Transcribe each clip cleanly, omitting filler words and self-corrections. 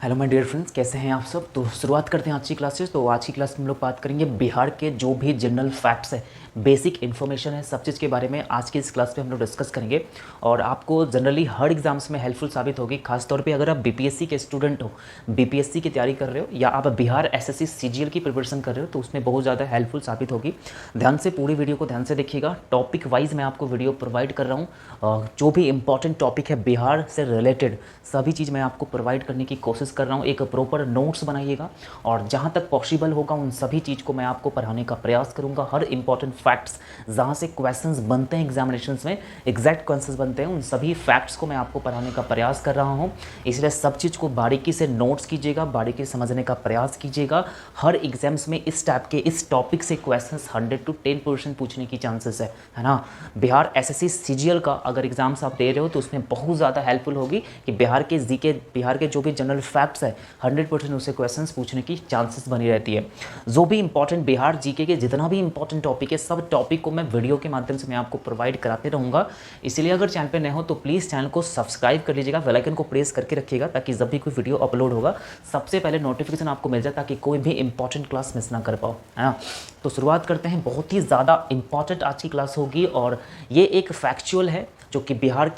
Hello my dear friends, कैसे हैं आप सब। तो शुरुआत करते हैं आज की क्लासेस। तो आज की क्लास में हम लोग बात करेंगे बिहार के जो भी जनरल फैक्ट्स है, बेसिक इन्फॉर्मेशन है, सब चीज़ के बारे में आज की इस क्लास में हम लोग डिस्कस करेंगे। और आपको जनरली हर एग्जाम्स में हेल्पफुल साबित होगी, खासतौर पे अगर आप बीपीएससी के स्टूडेंट हो, बीपीएससी की तैयारी कर रहे हो, या आप बिहार एसएससी सीजीएल की प्रिपरेशन कर रहे हो, तो उसमें बहुत ज़्यादा हेल्पफुल साबित होगी। ध्यान से पूरी वीडियो को ध्यान से देखिएगा। टॉपिक वाइज मैं आपको वीडियो प्रोवाइड कर रहा हूँ। जो भी इंपॉर्टेंट टॉपिक है बिहार से रिलेटेड, सभी चीज़ मैं आपको प्रोवाइड करने की कोशिश कर रहा हूँ। एक प्रॉपर नोट्स बनाइएगा और जहाँ तक पॉसिबल होगा उन सभी चीज़ को मैं आपको पढ़ाने का प्रयास करूँगा। हर इंपॉर्टेंट फैक्ट्स जहाँ से क्वेश्चंस बनते हैं एग्जामिनेशंस में, एग्जैक्ट क्वेश्चंस बनते हैं, उन सभी फैक्ट्स को मैं आपको पढ़ाने का प्रयास कर रहा हूँ। इसलिए सब चीज़ को बारीकी से नोट्स कीजिएगा, बारीकी से समझने का प्रयास कीजिएगा। हर एग्जाम्स में इस टाइप के इस टॉपिक से क्वेश्चंस 100 to 10% पूछने की चांसेस है ना। बिहार एसएससी सीजीएल का अगर एग्जाम्स आप दे रहे हो तो उसमें बहुत ज़्यादा हेल्पफुल होगी कि बिहार के जीके, बिहार के जो भी जनरल फैक्ट्स है 100% उससे क्वेश्चंस पूछने की चांसेस बनी रहती है। जो भी इंपॉर्टेंट बिहार जीके के जितना भी इंपॉर्टेंट टॉपिक है, सब टॉपिक को मैं वीडियो के माध्यम से मैं आपको प्रोवाइड कराते रहूँगा। इसलिए अगर चैनल पे नए हो तो प्लीज़ चैनल को सब्सक्राइब कर लीजिएगा, बेल आइकन को प्रेस करके रखिएगा, ताकि जब भी कोई वीडियो अपलोड होगा सबसे पहले नोटिफिकेशन आपको मिल जाए, ताकि कोई भी इंपॉर्टेंट क्लास मिस ना कर पाओ, है ना। तो शुरुआत करते हैं। बहुत ही ज़्यादा इंपॉर्टेंट आज की क्लास होगी और ये एक फैक्चुअल है जो कि बिहार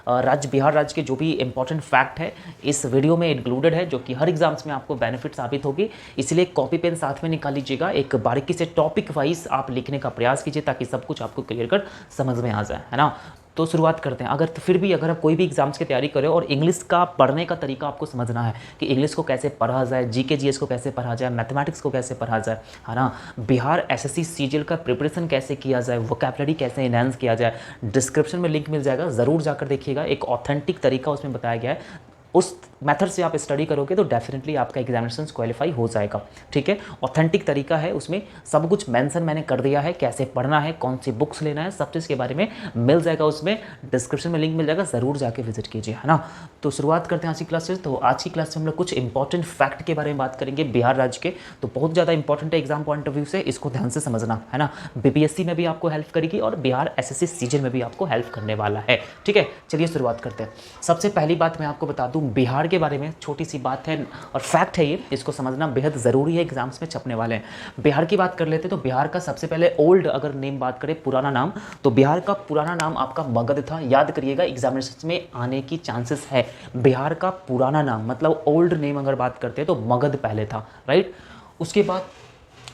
राज्य के जो भी इंपॉर्टेंट फैक्ट है इस वीडियो में इंक्लूडेड है, जो कि हर एग्जाम्स में आपको बेनिफिट साबित होगी। इसलिए कॉपी पेन साथ में निकाल लीजिएगा, एक बारीकी से टॉपिक वाइज आप लिखने का प्रयास कीजिए, ताकि सब कुछ आपको क्लियर कर समझ में आ जाए, है ना। तो शुरुआत करते हैं। अगर आप कोई भी एग्जाम्स की तैयारी करें और इंग्लिश का पढ़ने का तरीका आपको समझना है कि इंग्लिश को कैसे पढ़ा जाए, जीके जीएस को कैसे पढ़ा जाए, मैथमेटिक्स को कैसे पढ़ा जाए, है ना, बिहार एसएससी सीजीएल का प्रिपरेशन कैसे किया जाए, वोकैबुलरी कैसे एनहांस किया जाए, डिस्क्रिप्शन में लिंक मिल जाएगा, ज़रूर जाकर देखिएगा। एक ऑथेंटिक तरीका उसमें बताया गया है, उस मेथड से आप स्टडी करोगे तो डेफिनेटली आपका एग्जामिनेशन क्वालिफाई हो जाएगा। ठीक है, ऑथेंटिक तरीका है, उसमें सब कुछ मेंशन मैंने कर दिया है, कैसे पढ़ना है, कौन सी बुक्स लेना है, सब चीज़ के बारे में मिल जाएगा। उसमें डिस्क्रिप्शन में लिंक मिल जाएगा, ज़रूर जाके विजिट कीजिए, है ना। तो शुरुआत करते हैं आज की क्लास से। तो आज की क्लास में हम लोग कुछ इंपॉर्टेंट फैक्ट के बारे में बात करेंगे बिहार राज्य के। तो बहुत ज़्यादा इंपॉर्टेंट है एग्जाम पॉइंट ऑफ व्यू से, इसको ध्यान से समझना, है ना। बीपीएससी में भी आपको हेल्प करेगी और बिहार एसएससी सीजीएल में भी आपको हेल्प करने वाला है। ठीक है, चलिए शुरुआत करते हैं। सबसे पहली बात मैं आपको बता दूं बिहार के बारे में, छोटी सी बात है और फैक्ट है ये, इसको समझना बेहद ज़रूरी है, एग्जाम्स में छपने वाले हैं। बिहार की बात कर लेते हैं। तो बिहार का सबसे पहले ओल्ड अगर नेम बात करें, पुराना नाम, तो बिहार का पुराना नाम आपका मगध था। याद करिएगा, एग्जामिनेशन में आने की चांसेस है। बिहार का पुराना नाम मतलब ओल्ड नेम अगर बात करते हैं तो मगध पहले था, राइट। उसके बाद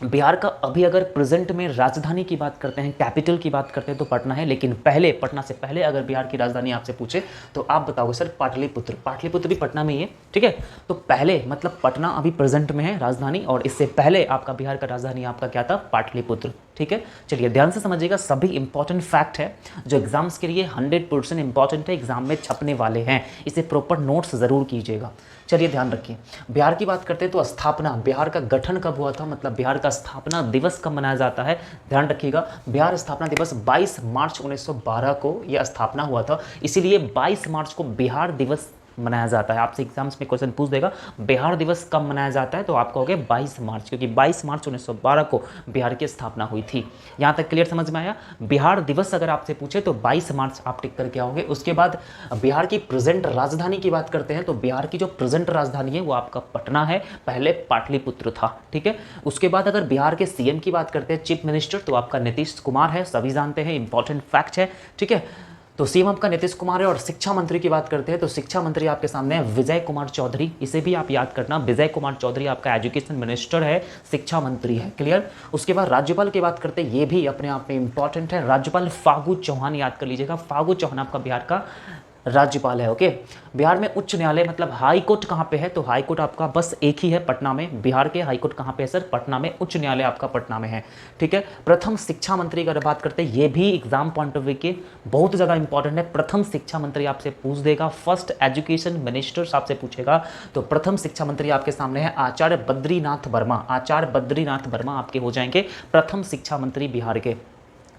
बिहार का अभी अगर प्रेजेंट में राजधानी की बात करते हैं, कैपिटल की बात करते हैं तो पटना है, लेकिन पहले, पटना से पहले अगर बिहार की राजधानी आपसे पूछे तो आप बताओगे सर पाटलिपुत्र। पाटलिपुत्र भी पटना में ही है, ठीक है। तो पहले मतलब पटना अभी प्रेजेंट में है राजधानी, और इससे पहले आपका बिहार का राजधानी आपका क्या था, पाटलिपुत्र। ठीक है, चलिए ध्यान से समझिएगा, सभी इंपॉर्टेंट फैक्ट है जो एग्जाम्स के लिए 100% इंपॉर्टेंट है, एग्जाम में छपने वाले हैं, इसे प्रॉपर नोट्स जरूर कीजिएगा। चलिए ध्यान रखिए। बिहार की बात करते हैं तो स्थापना, बिहार का गठन कब हुआ था, मतलब बिहार का स्थापना दिवस कब मनाया जाता है, ध्यान रखिएगा। बिहार स्थापना दिवस 22 मार्च 1912 को यह स्थापना हुआ था, इसीलिए 22 मार्च को बिहार दिवस मनाया जाता है। आपसे एग्जाम्स में क्वेश्चन पूछ देगा बिहार दिवस कब मनाया जाता है, तो आप कहोगे 22 मार्च, क्योंकि 22 मार्च 1912 को बिहार की स्थापना हुई थी। यहाँ तक क्लियर समझ में आया। बिहार दिवस अगर आपसे पूछे तो 22 मार्च आप टिक करके आओगे। उसके बाद बिहार की प्रेजेंट राजधानी की बात करते हैं तो बिहार की जो प्रेजेंट राजधानी है वो आपका पटना है, पहले पाटलिपुत्र था। ठीक है, उसके बाद अगर बिहार के सीएम की बात करते हैं, चीफ मिनिस्टर, तो आपका नीतीश कुमार है, सभी जानते हैं, इंपॉर्टेंट फैक्ट है। ठीक है, तो सीएम आपका नीतीश कुमार है। और शिक्षा मंत्री की बात करते हैं तो शिक्षा मंत्री आपके सामने है विजय कुमार चौधरी, इसे भी आप याद करना, विजय कुमार चौधरी आपका एजुकेशन मिनिस्टर है, शिक्षा मंत्री है, क्लियर। उसके बाद राज्यपाल की बात करते हैं, ये भी अपने आप में इंपॉर्टेंट है, राज्यपाल फागू चौहान, याद कर लीजिएगा, फागू चौहान आपका बिहार का राज्यपाल है। ओके, बिहार में उच्च न्यायालय मतलब हाई कोर्ट कहाँ पे है, तो हाई कोर्ट आपका बस एक ही है, पटना में। बिहार के हाई कोर्ट कहाँ पे है सर, पटना में। उच्च न्यायालय आपका पटना में है। ठीक है, प्रथम शिक्षा मंत्री की अगर बात करते हैं, ये भी एग्जाम पॉइंट ऑफ व्यू के बहुत ज्यादा इंपॉर्टेंट है। प्रथम शिक्षा मंत्री आपसे पूछ देगा, फर्स्ट एजुकेशन मिनिस्टर आपसे पूछेगा, तो प्रथम शिक्षा मंत्री आपके सामने है आचार्य बद्रीनाथ वर्मा। आचार्य बद्रीनाथ वर्मा आपके हो जाएंगे प्रथम शिक्षा मंत्री बिहार के।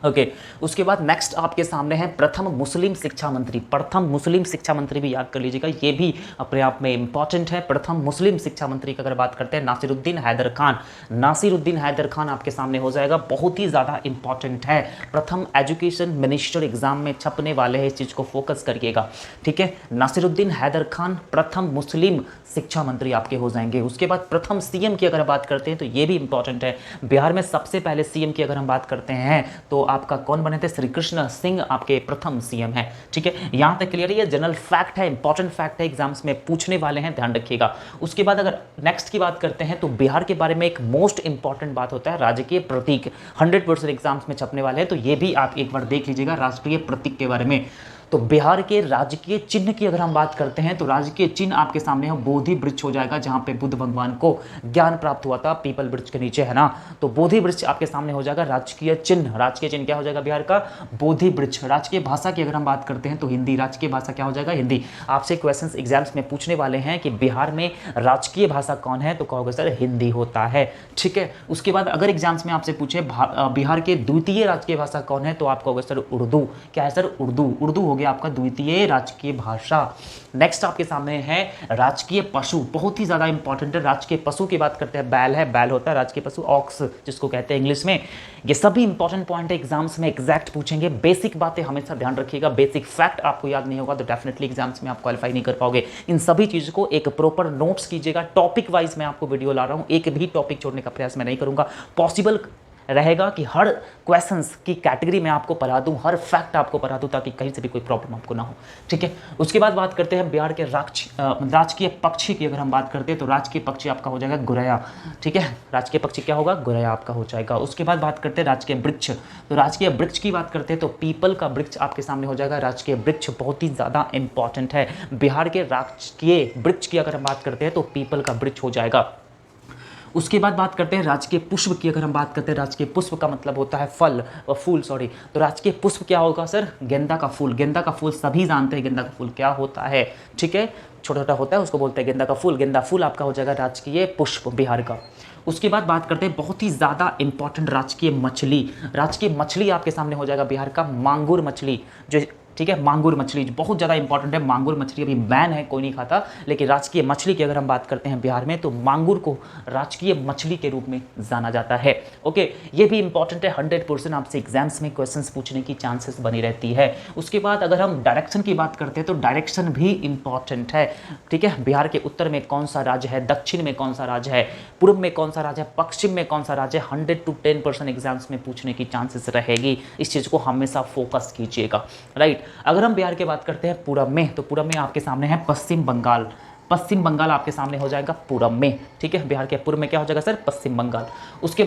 ओके उसके बाद नेक्स्ट आपके सामने है प्रथम मुस्लिम शिक्षा मंत्री। प्रथम मुस्लिम शिक्षा मंत्री भी याद कर लीजिएगा, ये भी अपने आप में इंपॉर्टेंट है। प्रथम मुस्लिम शिक्षा मंत्री की अगर बात करते हैं नासिरुद्दीन हैदर खान। नासिरुद्दीन हैदर खान आपके सामने हो जाएगा, बहुत ही ज़्यादा इंपॉर्टेंट है। प्रथम एजुकेशन मिनिस्टर एग्जाम में छपने वाले हैं, इस चीज़ को फोकस करिएगा, ठीक है। नासिरुद्दीन हैदर खान प्रथम मुस्लिम शिक्षा मंत्री आपके हो जाएंगे। उसके बाद प्रथम सीएम की अगर बात करते हैं तो ये भी इंपॉर्टेंट है। बिहार में सबसे पहले सीएम की अगर हम बात करते हैं तो आपका कौन बने थे, श्री कृष्ण सिंह आपके प्रथम सीएम है, ठीक है। यहां तक क्लियर है, ये जनरल फैक्ट है, इंपॉर्टेंट फैक्ट है, एग्जाम्स में पूछने वाले हैं, ध्यान रखिएगा। उसके बाद अगर नेक्स्ट की बात करते हैं तो बिहार के बारे में एक मोस्ट इंपॉर्टेंट बात होता है राजकीय प्रतीक, 100% एग्जाम्स में छपने वाले हैं, तो ये भी आप एक बार देख लीजिएगा राष्ट्रीय प्रतीक के बारे में। तो बिहार के राजकीय चिन्ह की अगर हम बात करते हैं तो राजकीय चिन्ह आपके सामने है बोधि वृक्ष हो जाएगा, जहां पे बुद्ध भगवान को ज्ञान प्राप्त हुआ था, पीपल वृक्ष के नीचे, है ना। तो बोधि वृक्ष आपके सामने हो जाएगा राजकीय चिन्ह। राजकीय चिन्ह क्या हो जाएगा बिहार का, बोधि वृक्ष। राजकीय भाषा की अगर हम बात करते हैं तो हिंदी, राजकीय भाषा क्या हो जाएगा, हिंदी। आपसे क्वेश्चंस एग्जाम्स में पूछने वाले हैं कि बिहार में राजकीय भाषा कौन है, तो कहोगे सर हिंदी होता है, ठीक है। उसके बाद अगर एग्जाम्स में आपसे पूछे बिहार के द्वितीय राजकीय भाषा कौन है, तो आप कहोगे सर उर्दू। क्या है सर, उर्दू। उर्दू हो गया आपका द्वितीय राजकीय भाषा। नेक्स्ट आपके सामने है राजकीय पशु, बहुत ही ज्यादा इंपॉर्टेंट है। राजकीय पशु की बात करते हैं, बैल है, बैल होता है राजकीय पशु, ऑक्स जिसको कहते हैं इंग्लिश में। ये सभी इंपॉर्टेंट पॉइंट है, एग्जाम्स में एग्जैक्ट पूछेंगे। बेसिक बातें हमेशा ध्यान रखिएगा, बेसिक फैक्ट आपको याद नहीं होगा तो डेफिनेटली एग्जाम्स में आप क्वालिफाई नहीं कर पाओगे। इन सभी चीजों को एक प्रॉपर नोट्स कीजिएगा। टॉपिक वाइज मैं आपको वीडियो ला रहा हूं, एक भी टॉपिक छोड़ने का प्रयास मैं नहीं करूंगा। पॉसिबल रहेगा कि हर क्वेश्चंस की कैटेगरी में आपको पढ़ा दूं, हर फैक्ट आपको पढ़ा दूं, ताकि कहीं से भी कोई प्रॉब्लम आपको ना हो, ठीक है। उसके बाद बात करते हैं बिहार के राजकीय पक्षी की अगर हम बात करते हैं तो राजकीय पक्षी आपका हो जाएगा गुरैया, ठीक है। राजकीय पक्षी क्या होगा, गुरैया आपका हो जाएगा। उसके बाद बात करते हैं राजकीय वृक्ष, तो राजकीय वृक्ष की बात करते हैं तो पीपल का वृक्ष आपके सामने हो जाएगा। राजकीय वृक्ष बहुत ही ज्यादा इंपॉर्टेंट है। बिहार के राजकीय वृक्ष की अगर हम बात करते हैं तो पीपल का वृक्ष हो जाएगा। उसके बाद बात करते हैं राजकीय पुष्प की अगर हम बात करते हैं, राजकीय पुष्प का मतलब होता है फल, फूल सॉरी। तो राजकीय पुष्प क्या होगा सर, गेंदा का फूल। गेंदा का फूल सभी जानते हैं गेंदा का फूल क्या होता है, ठीक है। छोटा छोटा होता है उसको बोलते हैं गेंदा का फूल। गेंदा फूल आपका हो जाएगा राजकीय पुष्प बिहार का। उसके बाद बात करते हैं बहुत ही ज़्यादा इंपॉर्टेंट राजकीय मछली। राजकीय मछली आपके सामने हो जाएगा बिहार का मांगुर मछली, जो ठीक है, मांगुर मछली बहुत ज़्यादा इंपॉर्टेंट है। मांगुर मछली अभी बैन है, कोई नहीं खाता, लेकिन राजकीय मछली की अगर हम बात करते हैं बिहार में तो मांगुर को राजकीय मछली के रूप में जाना जाता है। ओके, ये भी इंपॉर्टेंट है, 100% आपसे एग्जाम्स में क्वेश्चंस पूछने की चांसेस बनी रहती है। उसके बाद अगर हम डायरेक्शन की बात करते हैं तो डायरेक्शन भी इंपॉर्टेंट है, ठीक है। बिहार के उत्तर में कौन सा राज्य है, दक्षिण में कौन सा राज्य है, पूर्व में कौन सा राज्य है, पश्चिम में कौन सा राज्य है, 100 to 10% एग्जाम्स में पूछने की चांसेस रहेगी। इस चीज़ को हमेशा फोकस कीजिएगा, राइट। अगर हम बिहार की बात करते हैं पूरब में, तो पूरब में आपके सामने है पश्चिम बंगाल। पश्चिम बंगाल आपके सामने हो जाएगा पूरब में, ठीक है। बिहार के पूर्व में क्या हो जाएगा सर, पश्चिम बंगाल। उसके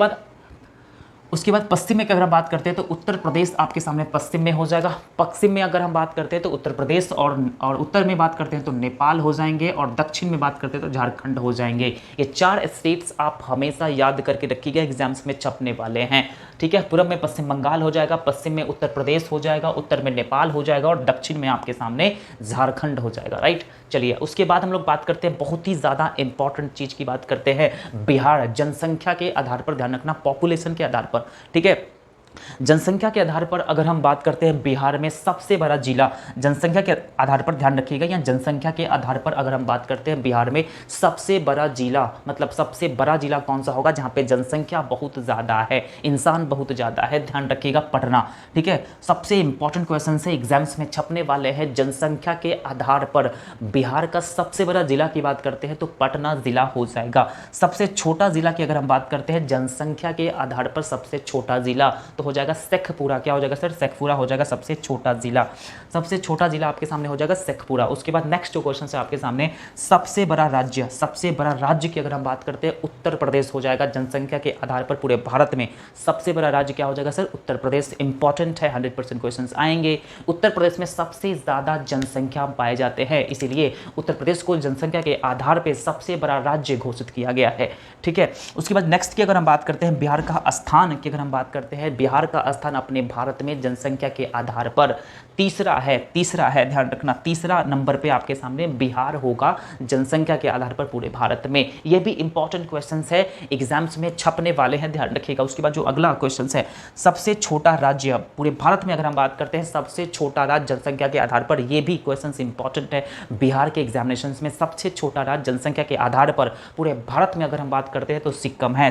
बाद पश्चिम में अगर हम बात करते हैं तो उत्तर प्रदेश आपके सामने पश्चिम में हो जाएगा। पश्चिम में अगर हम बात करते हैं तो उत्तर प्रदेश, और उत्तर में बात करते हैं तो नेपाल हो जाएंगे, और दक्षिण में बात करते हैं तो झारखंड हो जाएंगे। ये 4 स्टेट्स आप हमेशा याद करके रखिएगा, एग्जाम्स में छपने वाले हैं, ठीक है। पूर्व में पश्चिम बंगाल हो जाएगा, पश्चिम में उत्तर प्रदेश हो जाएगा, उत्तर में नेपाल हो जाएगा, और दक्षिण में आपके सामने झारखंड हो जाएगा, राइट। चलिए उसके बाद हम लोग बात करते हैं बहुत ही ज़्यादा इंपॉर्टेंट चीज़ की बात करते हैं बिहार। जनसंख्या के आधार पर ध्यान रखना, पॉपुलेशन के आधार पर, ठीक है। जनसंख्या के आधार पर अगर हम बात करते हैं बिहार में सबसे बड़ा जिला, जनसंख्या के आधार पर ध्यान रखिएगा, या जनसंख्या के आधार पर अगर हम बात करते हैं बिहार में सबसे बड़ा जिला, मतलब सबसे बड़ा जिला कौन सा होगा जहां पे जनसंख्या बहुत ज़्यादा है, इंसान बहुत ज़्यादा है, ध्यान रखिएगा, पटना, ठीक है। सबसे इंपॉर्टेंट क्वेश्चन से एग्जाम्स में छपने वाले हैं। जनसंख्या के आधार पर बिहार का सबसे बड़ा जिला की बात करते हैं तो पटना जिला हो जाएगा। सबसे छोटा जिला की अगर हम बात करते हैं जनसंख्या के आधार पर सबसे छोटा जिला तो हो जाएगा शेखपुरा। क्या हो जाएगा सर, शेखपुरा हो जाएगा सबसे छोटा जिला। सबसे छोटा जिला आपके सामने हो जाएगा शेखपुरा। उसके बाद नेक्स्ट जो क्वेश्चन है आपके सामने, सबसे बड़ा राज्य, सबसे बड़ा राज्य की अगर हम बात करते हैं उत्तर प्रदेश हो जाएगा। जनसंख्या के आधार पर पूरे भारत में सबसे बड़ा राज्य क्या हो जाएगा सर, उत्तर प्रदेश। इंपॉर्टेंट है, 100% क्वेश्चन आएंगे। उत्तर प्रदेश में सबसे ज्यादा जनसंख्या पाए जाते हैं, इसीलिए उत्तर प्रदेश को जनसंख्या के आधार पर सबसे बड़ा राज्य घोषित किया गया है, ठीक है। उसके बाद नेक्स्ट की अगर हम बात करते हैं बिहार का स्थान की अगर हम बात करते हैं, बिहार का स्थान अपने भारत में जनसंख्या के आधार पर तीसरा है, ध्यान रखना, तीसरा नंबर पे आपके सामने बिहार होगा जनसंख्या के आधार पर पूरे भारत में। ये भी इंपॉर्टेंट क्वेश्चंस है, एग्जाम्स में छपने वाले हैं, ध्यान रखिएगा। उसके बाद जो अगला क्वेश्चन है, सबसे छोटा राज्य पूरे भारत में अगर हम बात करते हैं, सबसे छोटा राज्य जनसंख्या के आधार पर, ये भी क्वेश्चन इंपॉर्टेंट है बिहार के एग्जामिनेशन में। सबसे छोटा राज्य जनसंख्या के आधार पर पूरे भारत में अगर हम बात करते हैं तो सिक्किम है,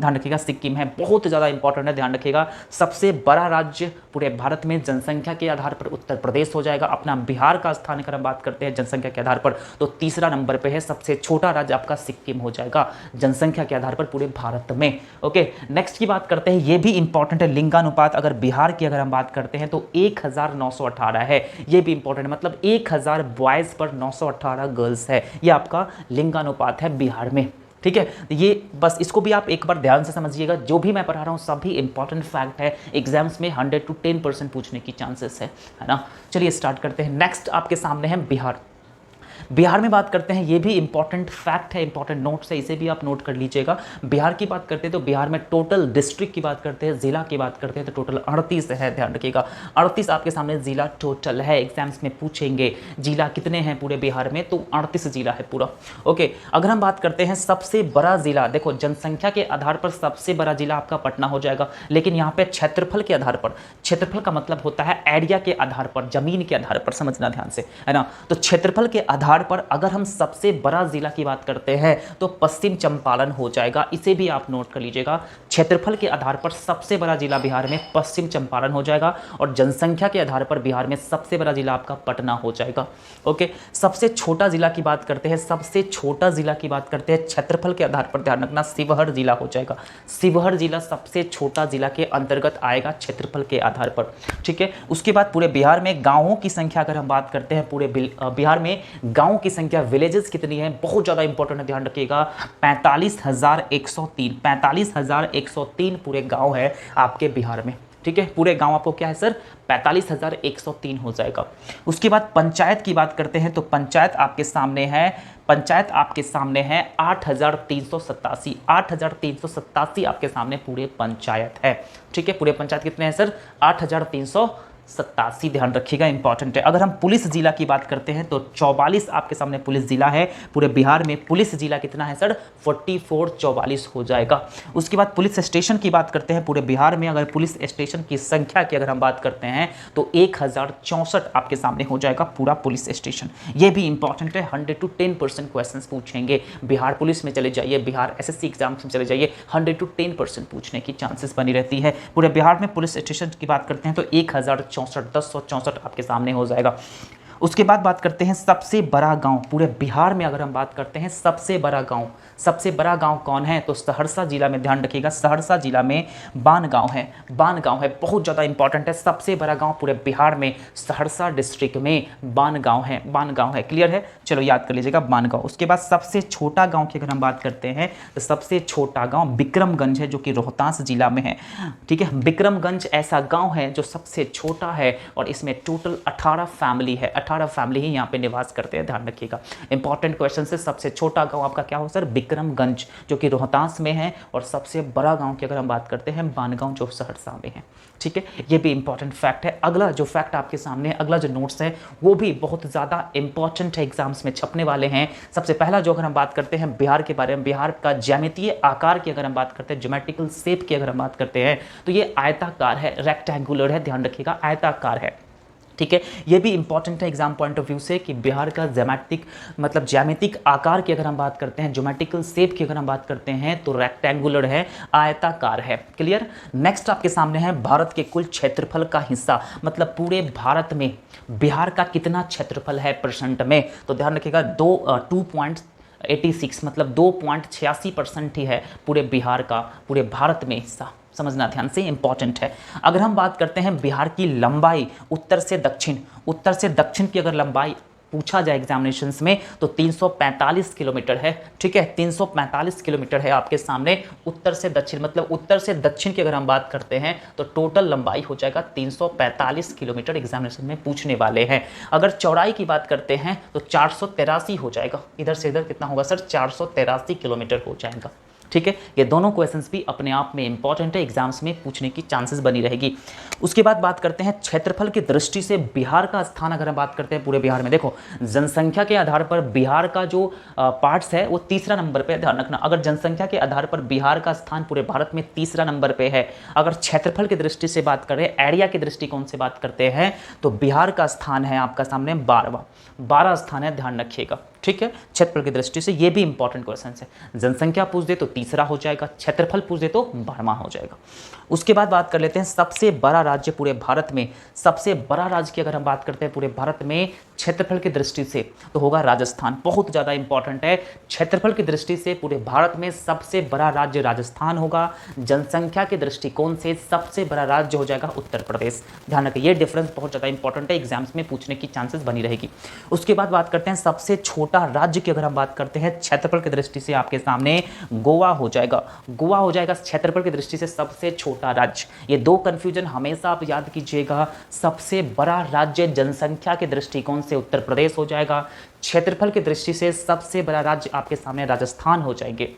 ध्यान रखिएगा, सिक्किम है, बहुत ज़्यादा इंपॉर्टेंट है, ध्यान रखिएगा। सबसे बड़ा राज्य पूरे भारत में जनसंख्या के आधार पर उत्तर प्रदेश हो जाएगा। अपना बिहार का स्थान अगर हम बात करते हैं जनसंख्या के आधार पर तो तीसरा नंबर पे है। सबसे छोटा राज्य आपका सिक्किम हो जाएगा जनसंख्या के आधार पर पूरे भारत में। ओके, नेक्स्ट की बात करते हैं, ये भी इंपॉर्टेंट है, लिंगानुपात अगर बिहार की अगर हम बात करते हैं तो 1918 है। ये भी इंपॉर्टेंट है, मतलब 1000 बॉयज पर 918 गर्ल्स है, ये आपका लिंगानुपात है बिहार में। ठीक है, ये बस इसको भी आप एक बार ध्यान से समझिएगा। जो भी मैं पढ़ा रहा हूँ सभी इंपॉर्टेंट फैक्ट है, एग्जाम्स में 100 to 10% पूछने की चांसेस है ना। चलिए स्टार्ट करते हैं। नेक्स्ट आपके सामने है बिहार। बिहार में बात करते हैं, ये भी इंपॉर्टेंट फैक्ट है, इंपॉर्टेंट नोट्स है, इसे भी आप नोट कर लीजिएगा। बिहार की बात करते हैं तो बिहार में टोटल डिस्ट्रिक्ट की बात करते हैं, जिला की बात करते हैं तो टोटल 38 है, ध्यान रखिएगा। 38 आपके सामने जिला टोटल है, एग्जाम्स में पूछेंगे जिला कितने हैं पूरे बिहार में, तो 38 जिला है पूरा। ओके, अगर हम बात करते हैं सबसे बड़ा जिला, देखो जनसंख्या के आधार पर सबसे बड़ा जिला आपका पटना हो जाएगा, लेकिन यहाँ पे क्षेत्रफल के आधार पर, क्षेत्रफल का मतलब होता है एरिया के आधार पर, जमीन के आधार पर, समझना ध्यान से, है ना। तो क्षेत्रफल के आधार पर अगर हम सबसे बड़ा जिला की बात करते हैं तो पश्चिम चंपारण हो जाएगा, इसे भी आप नोट कर लीजिएगा। क्षेत्रफल के आधार पर सबसे बड़ा जिला बिहार में पश्चिम चंपारण हो जाएगा, और जनसंख्या के आधार पर बिहार में सबसे बड़ा जिला आपका पटना हो जाएगा। ओके, सबसे छोटा जिला की बात करते हैं, सबसे छोटा जिला की बात करते हैं क्षेत्रफल के आधार पर, ध्यान रखना, शिवहर जिला हो जाएगा। शिवहर जिला सबसे छोटा जिला के अंतर्गत आएगा क्षेत्रफल के आधार पर। ठीक है, उसके बाद पूरे बिहार में गांवों की संख्या अगर हम बात करते हैं, पूरे बिहार में गांवों की संख्या, विलेजेस कितनी है, बहुत ज्यादा इंपॉर्टेंट है, ध्यान रखिएगा। 45,103 45,103 पूरे गांव है आपके बिहार में। ठीक है, पूरे गांव आपको क्या है सर, 45,103 हो जाएगा। उसके बाद पंचायत की बात करते हैं तो पंचायत आपके सामने है, 8,387 8,387 आपके सामने पूरे पंचायत है। ठीक है, पूरे पंचायत कितने हैं सर, 8,387, ध्यान रखिएगा, इंपॉर्टेंट है। अगर हम पुलिस जिला की बात करते हैं तो 44 आपके सामने पुलिस जिला है पूरे बिहार में। पुलिस जिला कितना है सर, 44 हो जाएगा। उसके बाद पुलिस स्टेशन की बात करते हैं पूरे बिहार में, अगर पुलिस स्टेशन की संख्या की अगर हम बात करते हैं तो 1064 आपके सामने हो जाएगा पूरा पुलिस स्टेशन। ये भी इंपॉर्टेंट है, 100 to 10% क्वेश्चन पूछेंगे। बिहार पुलिस में चले जाइए, बिहार SSC एग्जाम्स में चले जाइए, 100 to 10% पूछने की चांसेस बनी रहती है। पूरे बिहार में पुलिस स्टेशन की बात करते हैं तो 1064 आपके सामने हो जाएगा। उसके बाद बात करते हैं सबसे बड़ा गांव पूरे बिहार में, अगर हम बात करते हैं सबसे बड़ा गांव कौन है, तो सहरसा जिला में, ध्यान रखिएगा, सहरसा जिला में बानगांव है, बहुत ज़्यादा इंपॉर्टेंट है। सबसे बड़ा गांव पूरे बिहार में सहरसा डिस्ट्रिक्ट में बानगांव है, क्लियर है, चलो याद कर लीजिएगा बानगांव। उसके बाद सबसे छोटा गाँव की अगर हम बात करते हैं तो सबसे छोटा गाँव विक्रमगंज है, जो कि रोहतास जिला में है। ठीक है, विक्रमगंज ऐसा गाँव है जो सबसे छोटा है और इसमें टोटल 18 फैमिली है, 18 फैमिली ही यहाँ पे निवास करते हैं, ध्यान रखिएगा। इंपॉर्टेंट क्वेश्चन से, सबसे छोटा गांव आपका क्या हो सर, विक्रमगंज, जो कि रोहतास में है, और सबसे बड़ा गांव की अगर हम बात करते हैं बानगांव, जो सहरसा में है। ठीक है, ये भी इंपॉर्टेंट फैक्ट है। अगला जो फैक्ट आपके सामने, अगला जो नोट्स है वो भी बहुत ज़्यादा इंपॉर्टेंट है, एग्जाम्स में छपने वाले हैं। सबसे पहला जो अगर हम बात करते हैं बिहार के बारे में, बिहार का ज्यामितीय आकार की अगर हम बात करते हैं, ज्योमेट्रिकल शेप की अगर हम बात करते हैं तो ये आयताकार है, रेक्टेंगुलर है, ध्यान रखिएगा, आयताकार है। ठीक है, ये भी इंपॉर्टेंट है एग्जाम पॉइंट ऑफ व्यू से कि बिहार का ज्यामितिक आकार की अगर हम बात करते हैं, ज्योमेट्रिकल शेप की अगर हम बात करते हैं तो रेक्टेंगुलर है, आयताकार है, क्लियर। नेक्स्ट आपके सामने है भारत के कुल क्षेत्रफल का हिस्सा, मतलब पूरे भारत में बिहार का कितना क्षेत्रफल है परसेंट में, तो ध्यान रखिएगा 2.86 मतलब 2.86% ही है पूरे बिहार का, पूरे भारत में हिस्सा, समझना ध्यान से, इंपॉर्टेंट है। अगर हम बात करते हैं बिहार की लंबाई उत्तर से दक्षिण की अगर लंबाई पूछा जाए एग्जामिनेशंस में तो 345 किलोमीटर है। ठीक है, 345 किलोमीटर है आपके सामने उत्तर से दक्षिण, मतलब उत्तर से दक्षिण की अगर हम बात करते हैं तो टोटल लंबाई हो जाएगा 345 किलोमीटर, एग्जामिनेशन में पूछने वाले हैं। अगर चौड़ाई की बात करते हैं तो 483 हो जाएगा, इधर से इधर कितना होगा सर, 483 किलोमीटर हो जाएगा। ठीक है, ये दोनों क्वेश्चंस भी अपने आप में इंपॉर्टेंट है, एग्जाम्स में पूछने की चांसेस बनी रहेगी। उसके बाद बात करते हैं क्षेत्रफल की दृष्टि से बिहार का स्थान। अगर हम बात करते हैं पूरे बिहार में, देखो जनसंख्या के आधार पर बिहार का जो पार्ट्स है वो तीसरा नंबर पे, ध्यान रखना। अगर जनसंख्या के आधार पर बिहार का स्थान पूरे भारत में तीसरा नंबर पे है। अगर क्षेत्रफल की दृष्टि से बात करें, एरिया की दृष्टिकोण से बात करते हैं, तो बिहार का स्थान है आपका सामने 12वां स्थान है, ध्यान रखिएगा। ठीक है, क्षेत्रफल की दृष्टि से ये भी इंपॉर्टेंट क्वेश्चन है। जनसंख्या पूछ दे तो तीसरा हो जाएगा, क्षेत्रफल पूछ दे तो 12वां हो जाएगा। उसके बाद बात कर लेते हैं सबसे बड़ा राज्य पूरे भारत में। सबसे बड़ा राज्य की अगर हम बात करते हैं पूरे भारत में क्षेत्रफल की दृष्टि से, तो होगा राजस्थान। बहुत ज़्यादा इंपॉर्टेंट है, क्षेत्रफल की दृष्टि से पूरे भारत में सबसे बड़ा राज्य राजस्थान होगा। जनसंख्या के दृष्टिकोण से सबसे बड़ा राज्य हो जाएगा उत्तर प्रदेश। ध्यान रखिए, ये डिफरेंस बहुत ज़्यादा इंपॉर्टेंट है, एग्जाम्स में पूछने की चांसेस बनी रहेगी। उसके बाद बात करते हैं सबसे छोटा राज्य की। अगर हम बात करते हैं क्षेत्रफल की दृष्टि से, आपके सामने गोवा हो जाएगा। गोवा हो जाएगा क्षेत्रफल की दृष्टि से सबसे छोटा राज्य। ये दो कंफ्यूजन हमेशा आप याद कीजिएगा। सबसे बड़ा राज्य जनसंख्या के दृष्टिकोण से उत्तर प्रदेश हो जाएगा, क्षेत्रफल की दृष्टि से सबसे बड़ा राज्य आपके सामने राजस्थान हो जाएंगे।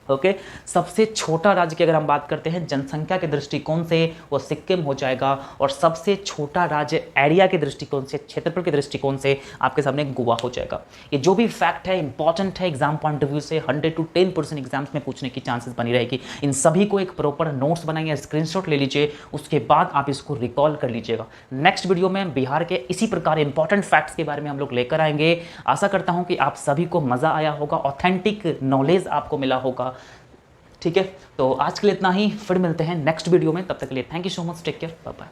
ओके, सबसे छोटा राज्य की अगर हम बात करते हैं जनसंख्या के दृष्टिकोण से, वो सिक्किम हो जाएगा। और सबसे छोटा राज्य एरिया के दृष्टिकोण से, क्षेत्रफल के दृष्टिकोण से आपके सामने गोवा हो जाएगा। ये जो भी फैक्ट है इंपॉर्टेंट है, एग्जाम पॉइंट ऑफ व्यू से 100 to 10% एग्जाम्स में पूछने की चांसेस बनी रहेगी। इन सभी को एक प्रॉपर नोट्स बनाइए, स्क्रीनशॉट ले लीजिए, उसके बाद आप इसको रिकॉल कर लीजिएगा। नेक्स्ट वीडियो में बिहार के इसी प्रकार इंपॉर्टेंट फैक्ट्स के बारे में हम लोग लेकर आएंगे। आशा करता हूं कि आप सभी को मजा आया होगा, ऑथेंटिक नॉलेज आपको मिला होगा। ठीक है, तो आज के लिए इतना ही, फिर मिलते हैं नेक्स्ट वीडियो में। तब तक के लिए thank you so much, take care, bye bye.